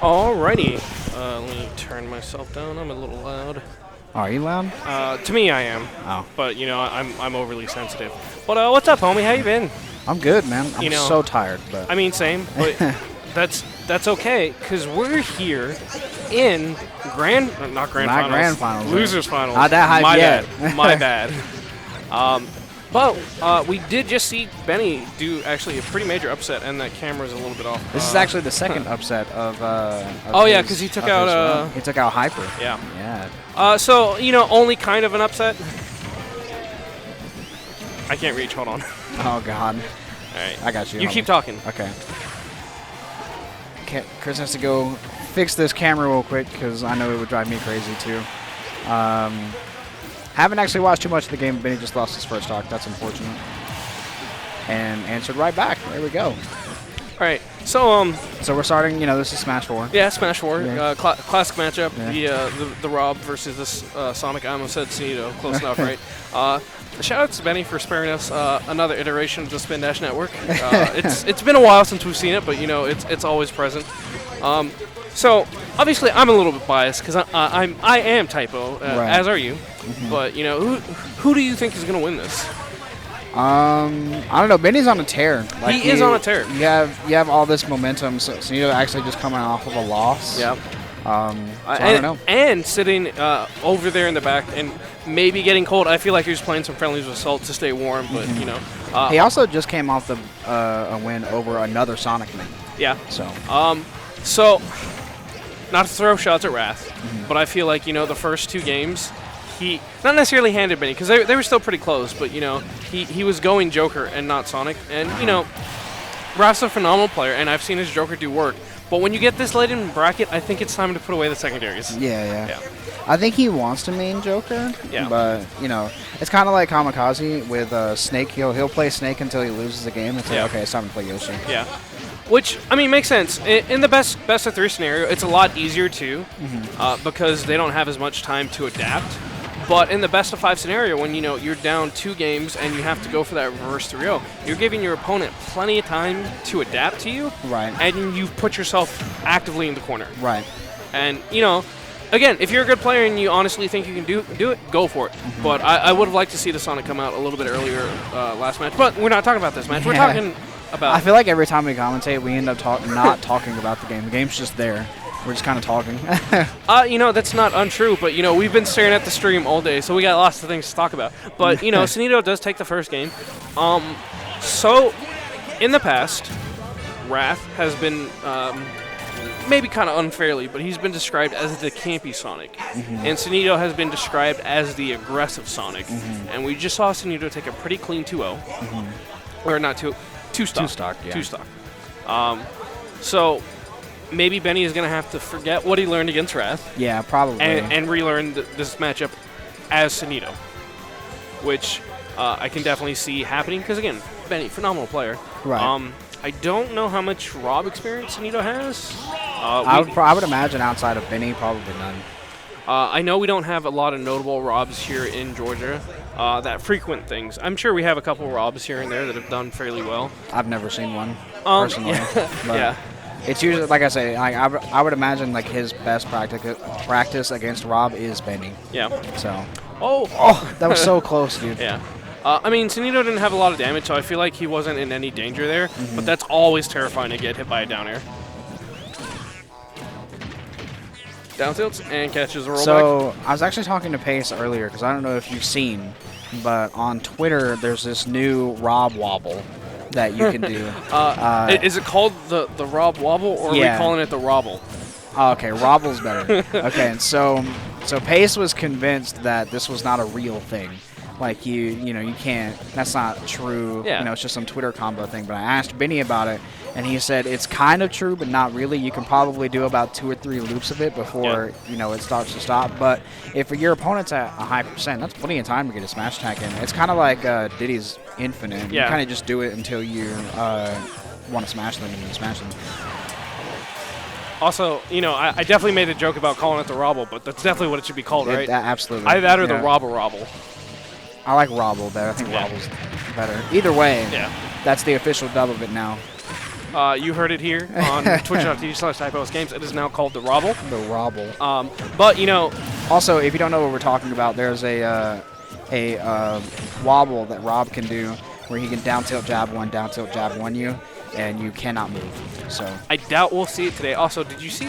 Alrighty. Let me turn myself down. I'm a little loud. Are you loud? To me, I am. Oh. But, you know, I'm overly sensitive. But what's up, homie? How you been? I'm good, man. I'm so tired. But I mean, same. But that's okay, because we're here in not grand finals. Losers finals. Not that hype My yet. bad. My bad. But we did just see Benny do actually a pretty major upset, and that camera's a little bit off. This is actually the second upset of oh yeah, because he took out he took out Hyper. Yeah. Yeah. So you know, only kind of an upset. I can't reach. Hold on. Oh God. All right. I got you. You keep talking. Okay. Chris has to go fix this camera real quick because I know it would drive me crazy too. Haven't actually watched too much of the game. Benny just lost his first talk. That's unfortunate. And answered right back. There we go. All right. So So we're starting. You know, this is Smash 4. Yeah, Smash 4. Yeah. Classic matchup. Yeah. The R.O.B versus this Sonic. I almost said Sonido. Close enough, right? Shout out to Benny for sparing us another iteration of the Spin Dash Network. It's been a while since we've seen it, but you know it's always present. So obviously I'm a little bit biased because I am Typo, right. as are you. Mm-hmm. But you know who do you think is going to win this? I don't know. Benny's on a tear. Like he is on a tear. You have all this momentum. So you're actually just coming off of a loss. Yeah. So I don't know. And sitting over there in the back and maybe getting cold. I feel like he was playing some friendlies with Salt to stay warm, but you know. He also just came off a win over another Sonic man. Yeah. So not to throw shots at Wrath, but I feel like, you know, the first two games, he not necessarily handed Benny because they were still pretty close, but, you know, he was going Joker and not Sonic. And, you know, Wrath's a phenomenal player, and I've seen his Joker do work. But when you get this late in the bracket, I think it's time to put away the secondaries. Yeah. I think he wants to main Joker. Yeah. But, you know, it's kind of like Kamikaze with Snake. He'll play Snake until he loses the game and say, okay, it's time to play Yoshi. Yeah. Which, I mean, makes sense. In the best of 3 scenario, it's a lot easier, too, because they don't have as much time to adapt. But in the best of 5 scenario, when, you know, you're down 2 games and you have to go for that reverse 3-0, you're giving your opponent plenty of time to adapt to you. Right. And you've put yourself actively in the corner. Right. And, you know, again, if you're a good player and you honestly think you can do it, go for it. But I would have liked to see the Sonic come out a little bit earlier last match. But we're not talking about this match. We're talking about... I feel like every time we commentate, we end up not talking about the game. The game's just there. We're just kind of talking. You know, that's not untrue, but, you know, we've been staring at the stream all day, so we got lots of things to talk about. But, you know, Sonido does take the first game. So, in the past, Wrath has been, maybe kind of unfairly, but he's been described as the campy Sonic. And Sonido has been described as the aggressive Sonic. And we just saw Sonido take a pretty clean 2-0. Or not 2-stock. 2-stock, yeah. 2-stock. So... maybe Benny is going to have to forget what he learned against Wrath. Yeah, probably. And relearn this matchup as Sonido, which I can definitely see happening because, again, Benny, phenomenal player. Right. I don't know how much R.O.B experience Sonido has. I would imagine outside of Benny, probably none. I know we don't have a lot of notable R.O.Bs here in Georgia that frequent things. I'm sure we have a couple R.O.Bs here and there that have done fairly well. I've never seen one, personally. Yeah. It's usually, like I say, I would imagine like his best practice against R.O.B is Benny. Yeah. So. Oh, that was so close, dude. Yeah. I mean, Sonido didn't have a lot of damage, so I feel like he wasn't in any danger there. But that's always terrifying to get hit by a down air. Down tilts and catches a rollback. So I was actually talking to Pace earlier because I don't know if you've seen, but on Twitter there's this new R.O.B wobble that you can do. Is it called the R.O.B wobble, or are we calling it the Robble? Oh, okay, Robble's better. Okay, and so Pace was convinced that this was not a real thing. Like you know, you can't. That's not true. Yeah. You know, it's just some Twitter combo thing. But I asked Benny about it, and he said it's kind of true, but not really. You can probably do about 2 or 3 loops of it before you know it starts to stop. But if your opponent's at a high percent, that's plenty of time to get a smash attack in. It's kind of like Diddy's Infinite. Yeah. You kind of just do it until you want to smash them and then smash them. Also, you know, I definitely made a joke about calling it the Robble, but that's definitely what it should be called, right? Absolutely. Either that or the Robble. I like Robble better. I think Robble's better. Either way, yeah, that's the official dub of it now. You heard it here on twitch.tv/typos games. It is now called the R.O.B. The R.O.B. But, you know... Also, if you don't know what we're talking about, there's a wobble that R.O.B can do where he can down tilt jab one you, and you cannot move. So I doubt we'll see it today. Also, did you see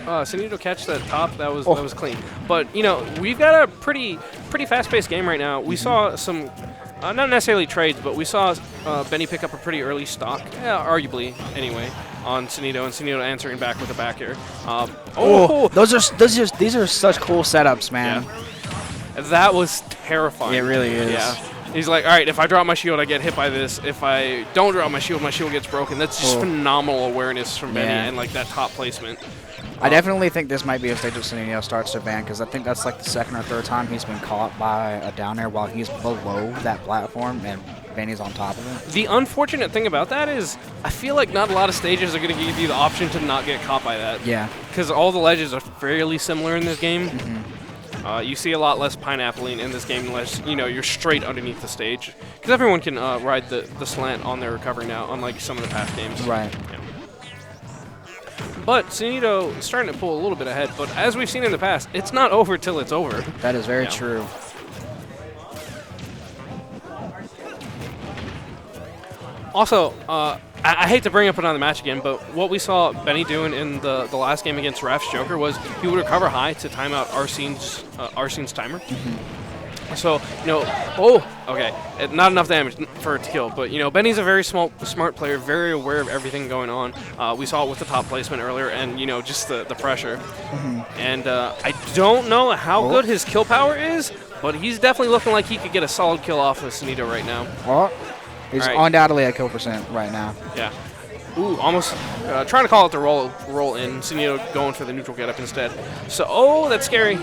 Sonido catch that top? That was clean. But, you know, we've got a pretty fast-paced game right now. We saw some... not necessarily trades, but we saw Benny pick up a pretty early stock, arguably anyway, on Sonido, and Sonido answering back with a back air. These are such cool setups, man. Yeah. That was terrifying. It really is. Yeah. He's like, all right, if I drop my shield, I get hit by this. If I don't drop my shield gets broken. That's just phenomenal awareness from Benny and like that top placement. I definitely think this might be a stage of Sonido starts to ban, because I think that's like the second or third time he's been caught by a down air while he's below that platform and Benny's on top of it. The unfortunate thing about that is I feel like not a lot of stages are going to give you the option to not get caught by that. Yeah. Because all the ledges are fairly similar in this game. Mm-hmm. You see a lot less pineappling in this game unless, you know, you're straight underneath the stage. Because everyone can ride the slant on their recovery now, unlike some of the past games. Right. Yeah. But Sonido is starting to pull a little bit ahead. But as we've seen in the past, it's not over till it's over. That is very true. Also, I hate to bring up another match again, but what we saw Benny doing in the last game against Raf's Joker was he would recover high to time out Arsene's timer. Mm-hmm. So, you know, okay, not enough damage for it to kill, but, you know, Benny's a very smart player, very aware of everything going on. We saw it with the top placement earlier and, you know, just the pressure. Mm-hmm. And I don't know how good his kill power is, but he's definitely looking like he could get a solid kill off of Sonido right now. He's undoubtedly at kill percent right now. Yeah. Ooh, almost trying to call it the roll in. Sonido going for the neutral get up instead. So, that's scary.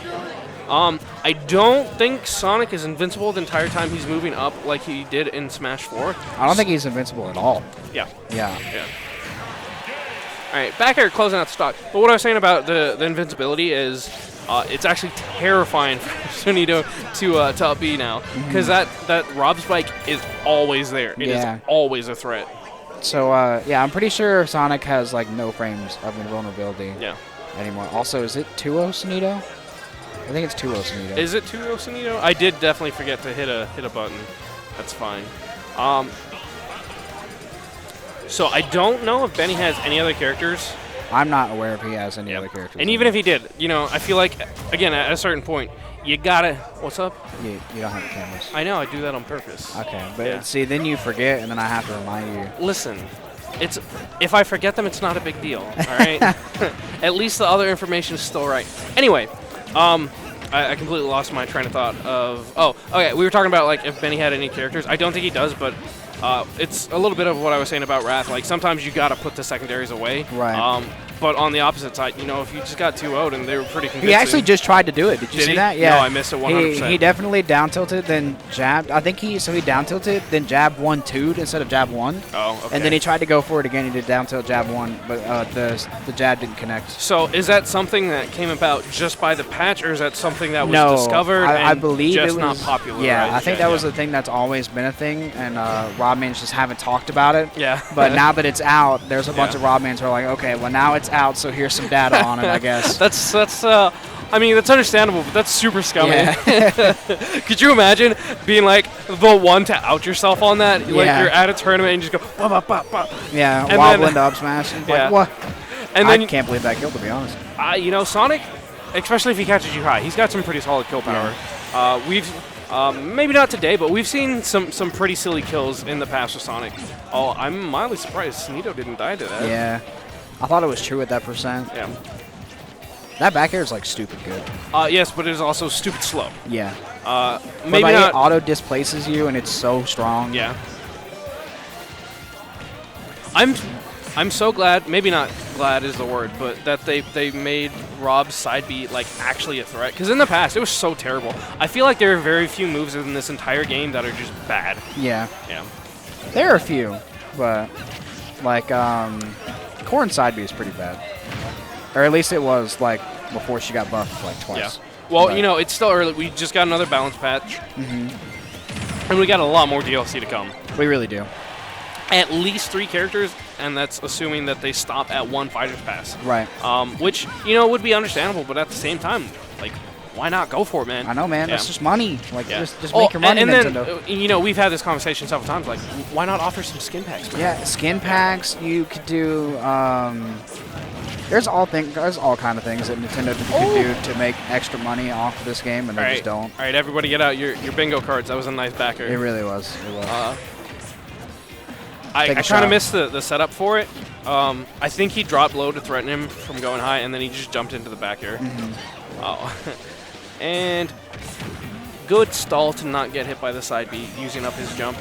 I don't think Sonic is invincible the entire time he's moving up like he did in Smash 4. I don't think he's invincible at all. Yeah. Yeah. All right, back here closing out the stock. But what I was saying about the invincibility is it's actually terrifying for Sonido to up B now, because that R.O.B spike is always there. It is always a threat. So, I'm pretty sure Sonic has, like, no frames of invulnerability anymore. Also, is it 2-0 Sonido? I think it's 2-0 Sonido. Is it 2-0 Sonido? I did definitely forget to hit a button. That's fine. So I don't know if Benny has any other characters. I'm not aware if he has any other characters. And even if he did, you know, I feel like, again, at a certain point, you gotta... What's up? You don't have the cameras. I know, I do that on purpose. Okay, but see, then you forget, and then I have to remind you. Listen, if I forget them, it's not a big deal, all right? At least the other information is still right. Anyway, I completely lost my train of thought of... Oh, okay, we were talking about, like, if Benny had any characters. I don't think he does, but... it's a little bit of what I was saying about Wrath. Like, sometimes you got to put the secondaries away. Right. But on the opposite side, you know, if you just got 2-0'd and they were pretty convincing. He actually just tried to do it. Did you see that? Yeah. No, I missed it 100%. He definitely down tilted, then jabbed. I think he down tilted, then jabbed 1-2'd instead of jab 1. Oh, okay. And then he tried to go for it again. He did down tilt jab 1, but the jab didn't connect. So is that something that came about just by the patch, or is that something that was discovered I and believe just it was, not popular? Yeah, I think that was a thing that's always been a thing, and R.O.B mans just haven't talked about it. Yeah. But now that it's out, there's a bunch of R.O.B mans who are like, okay, well now it's out, so here's some data on it, I guess. I mean, that's understandable, but that's super scummy. Yeah. Could you imagine being like the one to out yourself on that? Like you're at a tournament and you just go, bah, bah, bah, bah. Yeah, and wobbling to up smash. And like, what? And then I can't believe that kill, to be honest. You know, Sonic, especially if he catches you high, he's got some pretty solid kill power. Yeah. We've maybe not today, but we've seen some pretty silly kills in the past with Sonic. Oh, I'm mildly surprised Sonido didn't die to that. Yeah. I thought it was true at that percent. Yeah. That back air is like stupid good. Yes, but it is also stupid slow. Yeah. Maybe but not. It auto displaces you, and it's so strong. Yeah. I'm so glad. Maybe not glad is the word, but that they made R.O.B's side B like actually a threat. Because in the past it was so terrible. I feel like there are very few moves in this entire game that are just bad. Yeah. Yeah. There are a few, but like Corn's side B is pretty bad. Or at least it was, like, before she got buffed, like, twice. Yeah. Well, you know, it's still early. We just got another balance patch. Mm-hmm. And we got a lot more DLC to come. We really do. at least 3 characters, and that's assuming that they stop at 1 fighter's pass. Right. Which, you know, would be understandable, but at the same time, like, why not go for it, man? I know, man. That's just money. Like, just Oh, make your money, and Nintendo. then, you know, we've had this conversation several times. Like, why not offer some skin packs? Man? Yeah, skin packs. You could do. There's all kind of things that Nintendo could do to make extra money off of this game, and they just don't. All right, everybody, get out your bingo cards. That was a nice backer. It really was. It was. I kind of missed the setup for it. I think he dropped low to threaten him from going high, and then he just jumped into the back air. Oh. And good stall to not get hit by the side B, using up his jump.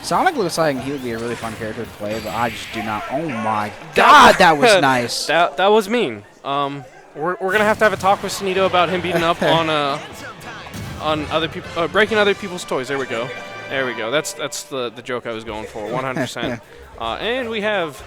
Sonic looks like he would be a really fun character to play, but I just do not. Oh my God, that was nice. That was mean. We're gonna have to have a talk with Sonido about him beating up on other people, breaking other people's toys. There we go. There we go. That's the joke I was going for. 100%. And we have